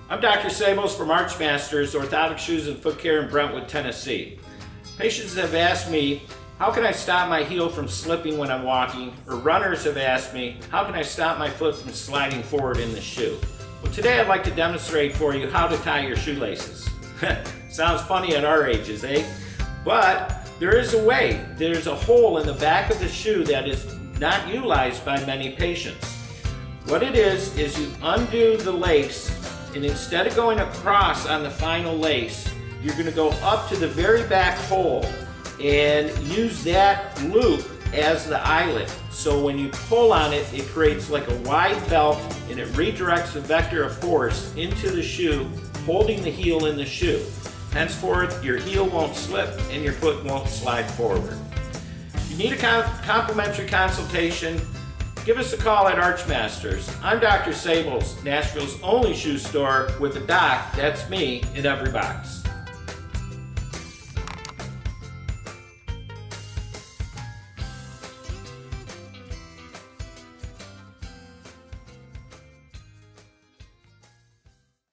I'm Dr. Sables from Archmasters Orthotic Shoes and Foot Care in Brentwood, Tennessee. Patients have asked me, how can I stop my heel from slipping when I'm walking? Or runners have asked me, how can I stop my foot from sliding forward in the shoe? Well, today I'd like to demonstrate for you how to tie your shoelaces. Sounds funny at our ages, eh? But there is a way. There's a hole in the back of the shoe that is not utilized by many patients. What it is you undo the lace, and instead of going across on the final lace, you're going to go up to the very back hole and use that loop as the eyelet. So when you pull on it, it creates like a wide belt and it redirects the vector of force into the shoe, holding the heel in the shoe. Henceforth, your heel won't slip and your foot won't slide forward. If you need a complimentary consultation, give us a call at Archmasters. I'm Dr. Sables, Nashville's only shoe store with a doc, that's me, in every box.